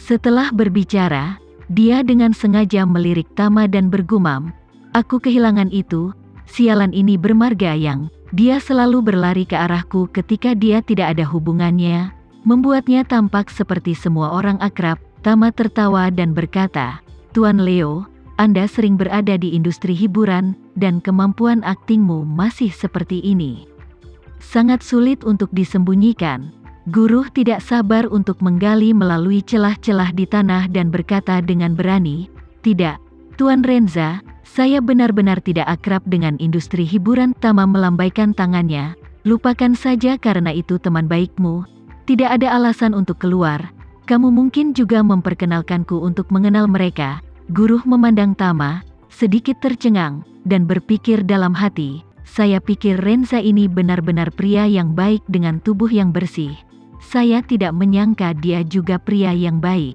Setelah berbicara, dia dengan sengaja melirik Tama dan bergumam, "Aku kehilangan itu, sialan ini bermarga yang." Dia selalu berlari ke arahku ketika dia tidak ada hubungannya, membuatnya tampak seperti semua orang akrab. Tama tertawa dan berkata, "Tuan Leo, Anda sering berada di industri hiburan, dan kemampuan aktingmu masih seperti ini. Sangat sulit untuk disembunyikan." Guru tidak sabar untuk menggali melalui celah-celah di tanah dan berkata dengan berani, "Tidak, Tuan Renza, saya benar-benar tidak akrab dengan industri hiburan." Tama melambaikan tangannya, "Lupakan saja karena itu teman baikmu. Tidak ada alasan untuk keluar. Kamu mungkin juga memperkenalkanku untuk mengenal mereka." Guru memandang Tama, sedikit tercengang, dan berpikir dalam hati, "Saya pikir Renza ini benar-benar pria yang baik dengan tubuh yang bersih. Saya tidak menyangka dia juga pria yang baik.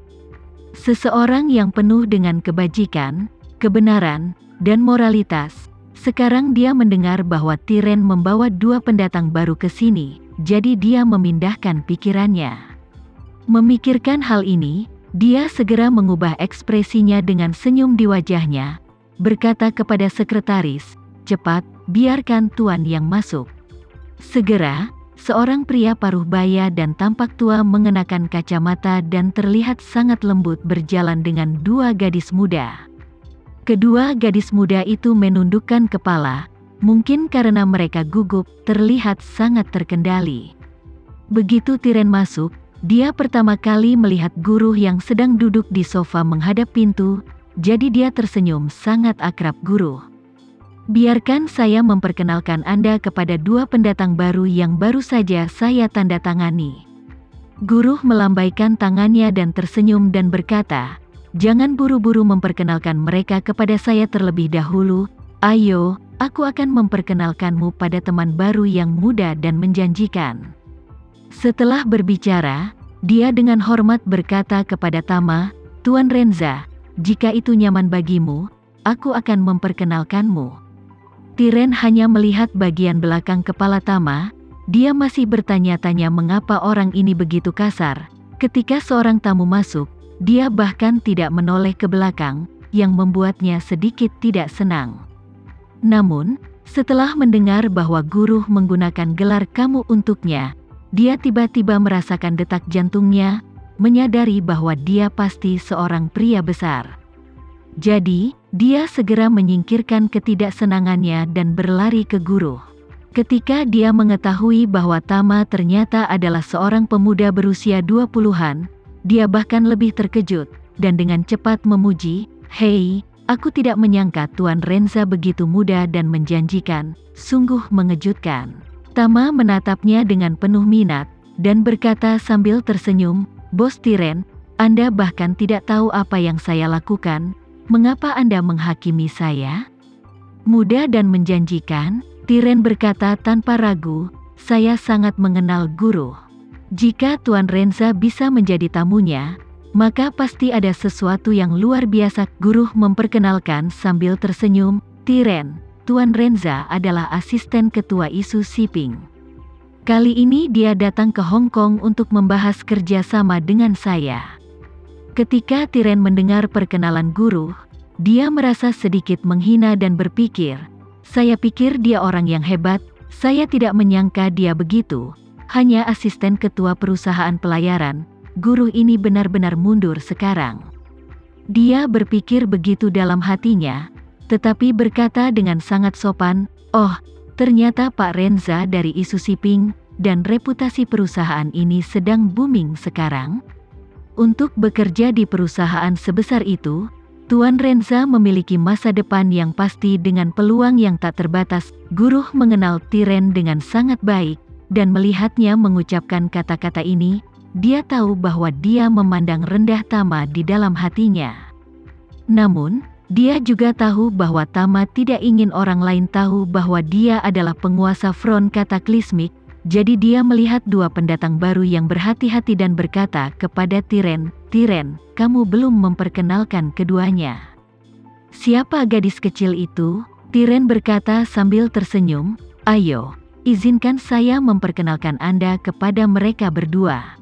Seseorang yang penuh dengan kebajikan, kebenaran, dan moralitas." Sekarang dia mendengar bahwa Tiren membawa 2 pendatang baru ke sini, jadi dia memindahkan pikirannya. Memikirkan hal ini, dia segera mengubah ekspresinya dengan senyum di wajahnya, berkata kepada sekretaris, "Cepat, biarkan tuan yang masuk." Segera, seorang pria paruh baya dan tampak tua mengenakan kacamata dan terlihat sangat lembut berjalan dengan 2 gadis muda. Kedua gadis muda itu menundukkan kepala, mungkin karena mereka gugup, terlihat sangat terkendali. Begitu Tiren masuk, dia pertama kali melihat guru yang sedang duduk di sofa menghadap pintu, jadi dia tersenyum sangat akrab. "Guru, biarkan saya memperkenalkan Anda kepada 2 pendatang baru yang baru saja saya tanda tangani." Guru melambaikan tangannya dan tersenyum dan berkata, "Jangan buru-buru memperkenalkan mereka kepada saya terlebih dahulu. Ayo, aku akan memperkenalkanmu pada teman baru yang muda dan menjanjikan." Setelah berbicara, dia dengan hormat berkata kepada Tama, "Tuan Renza, jika itu nyaman bagimu, aku akan memperkenalkanmu." Tiren hanya melihat bagian belakang kepala Tama, dia masih bertanya-tanya mengapa orang ini begitu kasar. Ketika seorang tamu masuk, dia bahkan tidak menoleh ke belakang, yang membuatnya sedikit tidak senang. Namun, setelah mendengar bahwa guru menggunakan gelar kamu untuknya, dia tiba-tiba merasakan detak jantungnya, menyadari bahwa dia pasti seorang pria besar. Jadi, dia segera menyingkirkan ketidaksenangannya dan berlari ke guru. Ketika dia mengetahui bahwa Tama ternyata adalah seorang pemuda berusia 20-an, dia bahkan lebih terkejut, dan dengan cepat memuji, "Hei, aku tidak menyangka Tuan Renza begitu muda dan menjanjikan, sungguh mengejutkan." Tama menatapnya dengan penuh minat, dan berkata sambil tersenyum, "Bos Tiren, Anda bahkan tidak tahu apa yang saya lakukan. Mengapa Anda menghakimi saya?" "Muda dan menjanjikan," Tiren berkata tanpa ragu, "saya sangat mengenal guru. Jika Tuan Renza bisa menjadi tamunya, maka pasti ada sesuatu yang luar biasa." Guru memperkenalkan sambil tersenyum, "Tiren, Tuan Renza adalah asisten ketua isu Siping. Kali ini dia datang ke Hong Kong untuk membahas kerjasama dengan saya." Ketika Tiren mendengar perkenalan guru, dia merasa sedikit menghina dan berpikir, "Saya pikir dia orang yang hebat, saya tidak menyangka dia begitu. Hanya asisten ketua perusahaan pelayaran, guru ini benar-benar mundur sekarang." Dia berpikir begitu dalam hatinya, tetapi berkata dengan sangat sopan, "Oh, ternyata Pak Renza dari isu Siping, dan reputasi perusahaan ini sedang booming sekarang. Untuk bekerja di perusahaan sebesar itu, Tuan Renza memiliki masa depan yang pasti dengan peluang yang tak terbatas." Guru mengenal Tiren dengan sangat baik, dan melihatnya mengucapkan kata-kata ini, dia tahu bahwa dia memandang rendah Tama di dalam hatinya. Namun, dia juga tahu bahwa Tama tidak ingin orang lain tahu bahwa dia adalah penguasa front kataklismik. Jadi dia melihat 2 pendatang baru yang berhati-hati dan berkata kepada Tiren, "Tiren, kamu belum memperkenalkan keduanya." "Siapa gadis kecil itu?" Tiren berkata sambil tersenyum, "Ayo, izinkan saya memperkenalkan Anda kepada mereka berdua."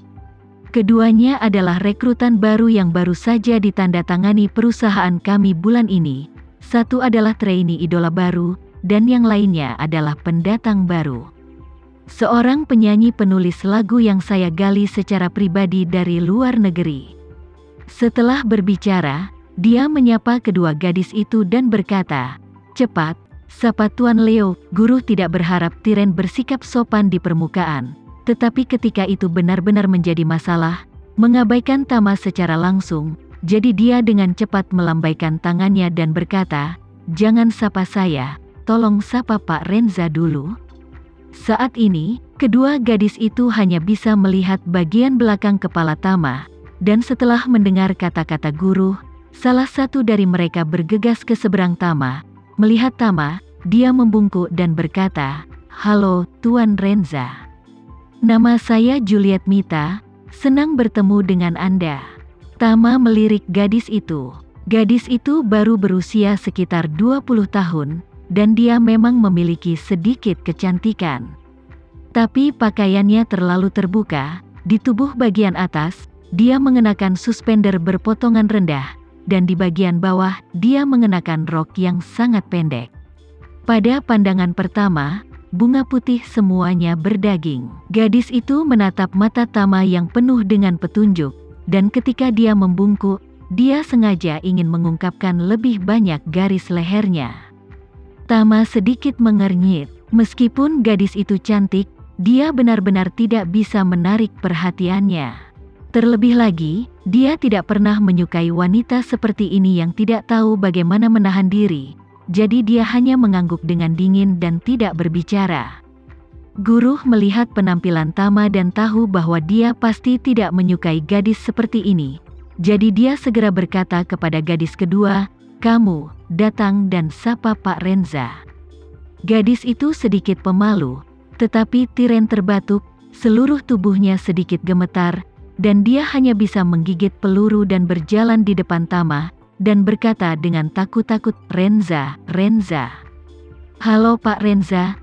Keduanya adalah rekrutan baru yang baru saja ditandatangani perusahaan kami bulan ini. Satu adalah trainee idola baru, dan yang lainnya adalah pendatang baru. Seorang penyanyi penulis lagu yang saya gali secara pribadi dari luar negeri. Setelah berbicara, dia menyapa kedua gadis itu dan berkata, "Cepat, sapa Tuan Leo." Guru tidak berharap Tiren bersikap sopan di permukaan, tetapi ketika itu benar-benar menjadi masalah, mengabaikan Tama secara langsung, jadi dia dengan cepat melambaikan tangannya dan berkata, "Jangan sapa saya, tolong sapa Pak Renza dulu." Saat ini, kedua gadis itu hanya bisa melihat bagian belakang kepala Tama, dan setelah mendengar kata-kata guru, salah satu dari mereka bergegas ke seberang Tama. Melihat Tama, dia membungkuk dan berkata, "Halo, Tuan Renza. Nama saya Juliet Mita, senang bertemu dengan Anda." Tama melirik gadis itu. Gadis itu baru berusia sekitar 20 tahun, dan dia memang memiliki sedikit kecantikan. Tapi pakaiannya terlalu terbuka, di tubuh bagian atas, dia mengenakan suspender berpotongan rendah, dan di bagian bawah, dia mengenakan rok yang sangat pendek. Pada pandangan pertama, bunga putih semuanya berdaging. Gadis itu menatap mata Tama yang penuh dengan petunjuk, dan ketika dia membungkuk, dia sengaja ingin mengungkapkan lebih banyak garis lehernya. Tama sedikit mengernyit. Meskipun gadis itu cantik, dia benar-benar tidak bisa menarik perhatiannya. Terlebih lagi, dia tidak pernah menyukai wanita seperti ini yang tidak tahu bagaimana menahan diri. Jadi dia hanya mengangguk dengan dingin dan tidak berbicara. Guru melihat penampilan Tama dan tahu bahwa dia pasti tidak menyukai gadis seperti ini. Jadi dia segera berkata kepada gadis kedua, "Kamu, datang dan sapa Pak Renza." Gadis itu sedikit pemalu, tetapi Tiren terbatuk, seluruh tubuhnya sedikit gemetar, dan dia hanya bisa menggigit peluru dan berjalan di depan Tama, dan berkata dengan takut-takut, "Renza, Renza." "Halo Pak Renza,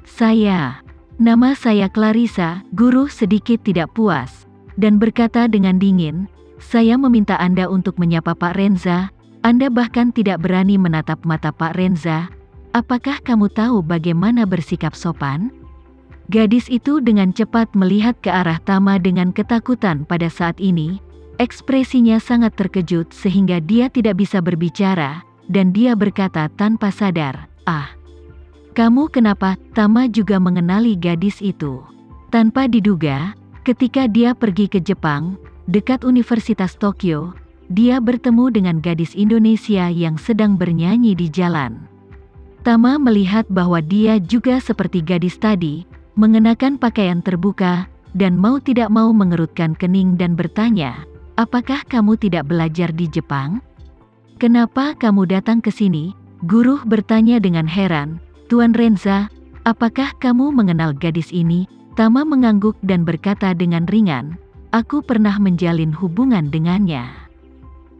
nama saya Clarissa." Guru sedikit tidak puas, dan berkata dengan dingin, "Saya meminta Anda untuk menyapa Pak Renza. Anda bahkan tidak berani menatap mata Pak Renza. Apakah kamu tahu bagaimana bersikap sopan?" Gadis itu dengan cepat melihat ke arah Tama dengan ketakutan pada saat ini. Ekspresinya sangat terkejut sehingga dia tidak bisa berbicara, dan dia berkata tanpa sadar, "Ah, kamu kenapa?" Tama juga mengenali gadis itu. Tanpa diduga, ketika dia pergi ke Jepang, dekat Universitas Tokyo, dia bertemu dengan gadis Indonesia yang sedang bernyanyi di jalan. Tama melihat bahwa dia juga seperti gadis tadi, mengenakan pakaian terbuka, dan mau tidak mau mengerutkan kening dan bertanya, "Apakah kamu tidak belajar di Jepang? Kenapa kamu datang ke sini?" Guru bertanya dengan heran, "Tuan Renza, apakah kamu mengenal gadis ini?" Tama mengangguk dan berkata dengan ringan, "Aku pernah menjalin hubungan dengannya."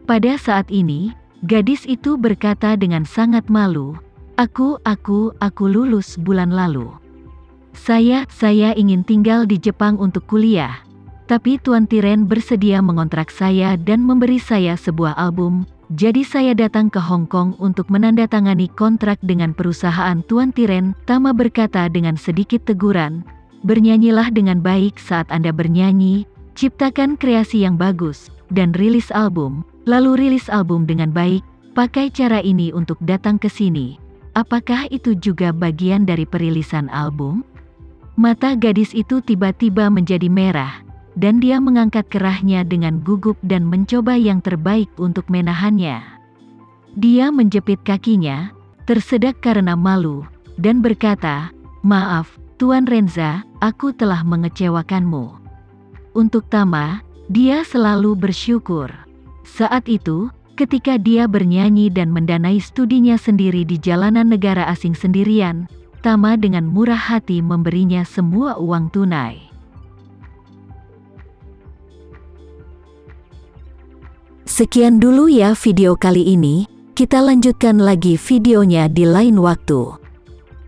Pada saat ini, gadis itu berkata dengan sangat malu, Aku lulus bulan lalu. Saya ingin tinggal di Jepang untuk kuliah. Tapi Tuan Tiren bersedia mengontrak saya dan memberi saya sebuah album, jadi saya datang ke Hong Kong untuk menandatangani kontrak dengan perusahaan Tuan Tiren." Tama berkata dengan sedikit teguran, "Bernyanyilah dengan baik saat Anda bernyanyi, ciptakan kreasi yang bagus, dan rilis album, lalu rilis album dengan baik, pakai cara ini untuk datang ke sini. Apakah itu juga bagian dari perilisan album?" Mata gadis itu tiba-tiba menjadi merah, dan dia mengangkat kerahnya dengan gugup dan mencoba yang terbaik untuk menahannya. Dia menjepit kakinya, tersedak karena malu, dan berkata, "Maaf, Tuan Renza, aku telah mengecewakanmu." Untuk Tama, dia selalu bersyukur. Saat itu, ketika dia bernyanyi dan mendanai studinya sendiri di jalanan negara asing sendirian, Tama dengan murah hati memberinya semua uang tunai. Sekian dulu ya video kali ini, kita lanjutkan lagi videonya di lain waktu.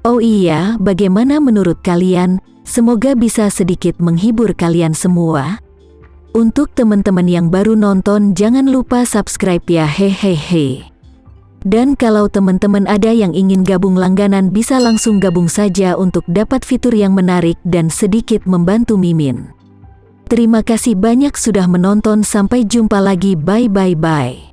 Oh iya, bagaimana menurut kalian? Semoga bisa sedikit menghibur kalian semua. Untuk teman-teman yang baru nonton, jangan lupa subscribe ya, hehehe. Dan kalau teman-teman ada yang ingin gabung langganan, bisa langsung gabung saja untuk dapat fitur yang menarik dan sedikit membantu Mimin. Terima kasih banyak sudah menonton, sampai jumpa lagi, bye.